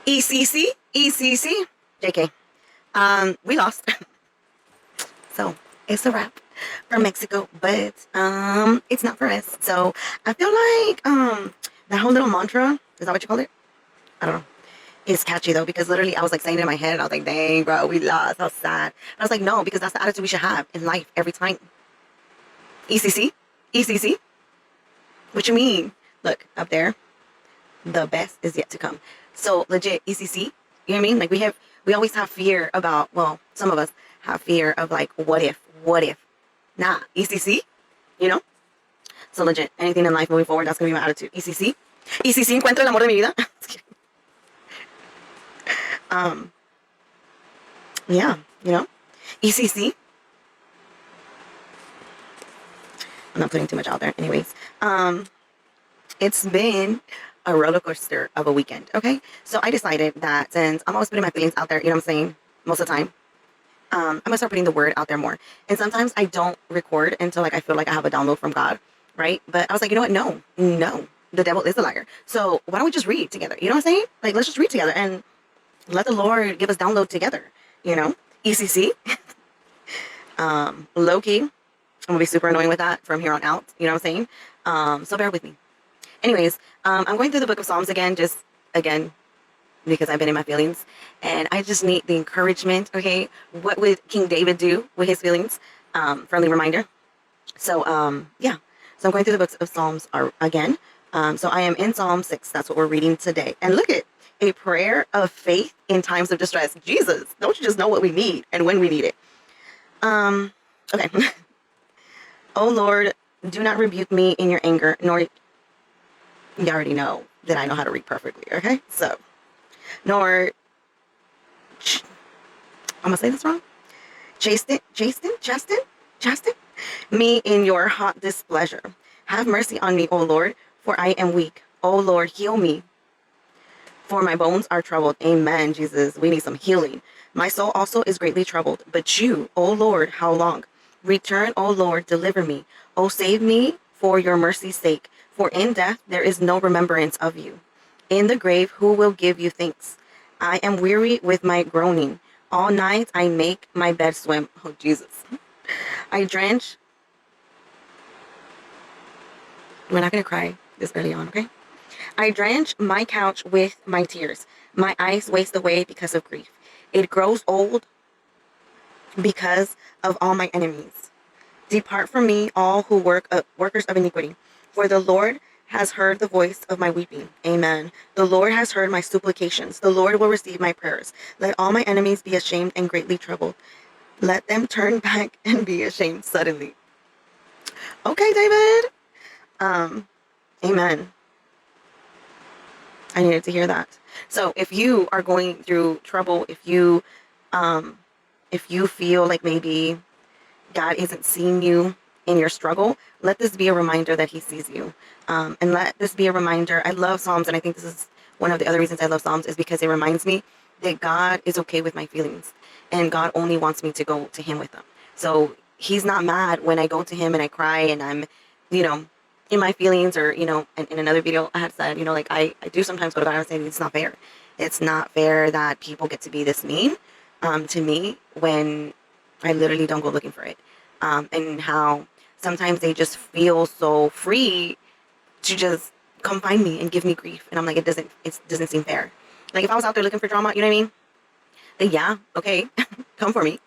ECC, ECC, JK. We lost. So it's a wrap for Mexico, but it's not for us. So I feel like that whole little mantra, is that what you call it? I don't know. It's catchy though, because literally I was like saying it in my head and I was like, dang bro, we lost, how sad. And I was like, no, because that's the attitude we should have in life every time. ECC, ECC. What you mean? Look up there, the best is yet to come. So legit ECC, you know what I mean? Like we always have fear about, well, some of us have fear of like, what if? Nah, ECC, you know? So legit, anything in life moving forward, that's gonna be my attitude. ECC, ECC, encuentro el amor de mi vida. Yeah, you know, ECC. I'm not putting too much out there. Anyways, it's been a roller coaster of a weekend. Okay, so I decided that since I'm always putting my feelings out there, you know what I'm saying, most of the time, I'm gonna start putting the word out there more. And sometimes I don't record until like I feel like I have a download from God, right? But I was like, you know what? No, the devil is a liar. So why don't we just read together? You know what I'm saying? Like, let's just read together and let the Lord give us download together. You know, ECC. Low key, I'm gonna be super annoying with that from here on out. You know what I'm saying? So bear with me. Anyways, I'm going through the book of Psalms again, just again, because I've been in my feelings and I just need the encouragement. Okay, what would King David do with his feelings? Friendly reminder. So yeah, so I'm going through the books of Psalms again. So I am in Psalm 6. That's what we're reading today. And look at a prayer of faith in times of distress. Jesus, don't you just know what we need and when we need it? Okay. Oh Lord, do not rebuke me in your anger, nor, you already know that I know how to read perfectly. Okay, so nor, I'm gonna say this wrong. Chasten me in your hot displeasure. Have mercy on me, O Lord, for I am weak. O Lord, heal me, for my bones are troubled. Amen, Jesus. We need some healing. My soul also is greatly troubled. But you, O Lord, how long? Return, O Lord, deliver me. O save me for your mercy's sake. For in death there is no remembrance of you. In the grave, who will give you thanks? I am weary with my groaning. All night I make my bed swim. Oh, Jesus. I drench. We're not going to cry this early on, okay? I drench my couch with my tears. My eyes waste away because of grief. It grows old because of all my enemies. Depart from me, all who workers of iniquity. For the Lord has heard the voice of my weeping. Amen. The Lord has heard my supplications. The Lord will receive my prayers. Let all my enemies be ashamed and greatly troubled. Let them turn back and be ashamed suddenly. Okay, David. Amen. I needed to hear that. So if you are going through trouble, if you feel like maybe God isn't seeing you in your struggle, let this be a reminder that he sees you. And let this be a reminder. I love Psalms, and I think this is one of the other reasons I love Psalms, is because it reminds me that God is okay with my feelings, and God only wants me to go to him with them. So he's not mad when I go to him and I cry and I'm, you know, in my feelings, or, you know, in another video I had said, you know, like I do sometimes go to God and say, it's not fair. It's not fair that people get to be this mean to me when I literally don't go looking for it. And how sometimes they just feel so free to just come find me and give me grief. And I'm like, it doesn't seem fair. Like if I was out there looking for drama, you know what I mean? Then yeah, okay, come for me.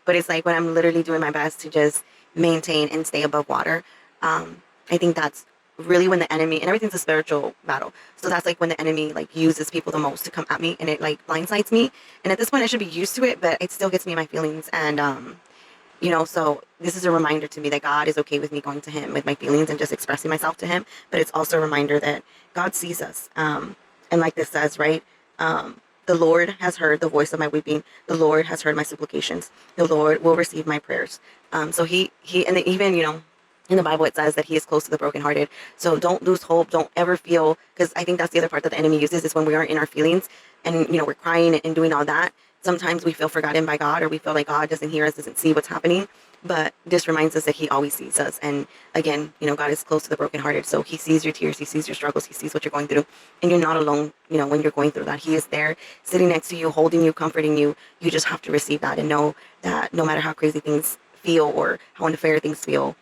But it's like when I'm literally doing my best to just maintain and stay above water, I think that's really when the enemy, and everything's a spiritual battle. So that's like when the enemy like uses people the most to come at me, and it like blindsides me. And at this point I should be used to it, but it still gets me in my feelings. And, you know, so this is a reminder to me that God is okay with me going to him with my feelings and just expressing myself to him. But it's also a reminder that God sees us. And like this says, right? The Lord has heard the voice of my weeping. The Lord has heard my supplications. The Lord will receive my prayers. So he, and even, you know, in the Bible, it says that he is close to the brokenhearted. So don't lose hope. Don't ever feel, because I think that's the other part that the enemy uses, is when we aren't in our feelings and, you know, we're crying and doing all that. Sometimes we feel forgotten by God, or we feel like God doesn't hear us, doesn't see what's happening. But this reminds us that he always sees us. And again, God is close to the brokenhearted. So he sees your tears, he sees your struggles, he sees what you're going through. And you're not alone, when you're going through that. He is there sitting next to you, holding you, comforting you. You just have to receive that and know that no matter how crazy things feel or how unfair things feel,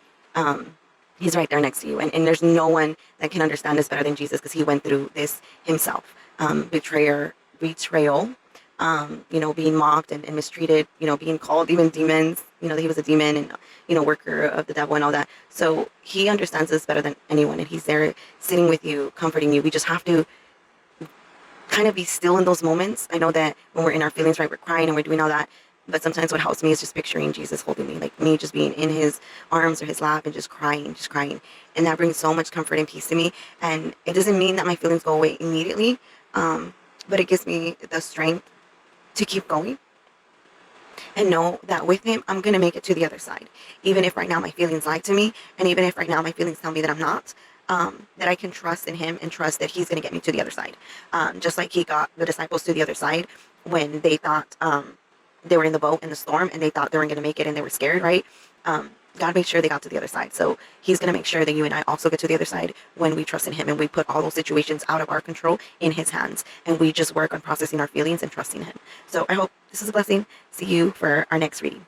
he's right there next to you. And there's no one that can understand this better than Jesus, because he went through this himself. Betrayal, being mocked and mistreated, being called even demons, that he was a demon and, worker of the devil and all that. So he understands this better than anyone. And he's there sitting with you, comforting you. We just have to kind of be still in those moments. I know that when we're in our feelings, right, we're crying and we're doing all that. But sometimes what helps me is just picturing Jesus holding me, like me just being in his arms or his lap and just crying. And that brings so much comfort and peace to me. And it doesn't mean that my feelings go away immediately, but it gives me the strength to keep going and know that with him, I'm going to make it to the other side. Even if right now my feelings lie to me, and even if right now my feelings tell me that I'm not, that I can trust in him and trust that he's going to get me to the other side. Just like he got the disciples to the other side when they thought they were in the boat in the storm and they thought they weren't going to make it and they were scared, right? God made sure they got to the other side. So he's going to make sure that you and I also get to the other side when we trust in him and we put all those situations out of our control in his hands and we just work on processing our feelings and trusting him. So I hope this is a blessing. See you for our next reading.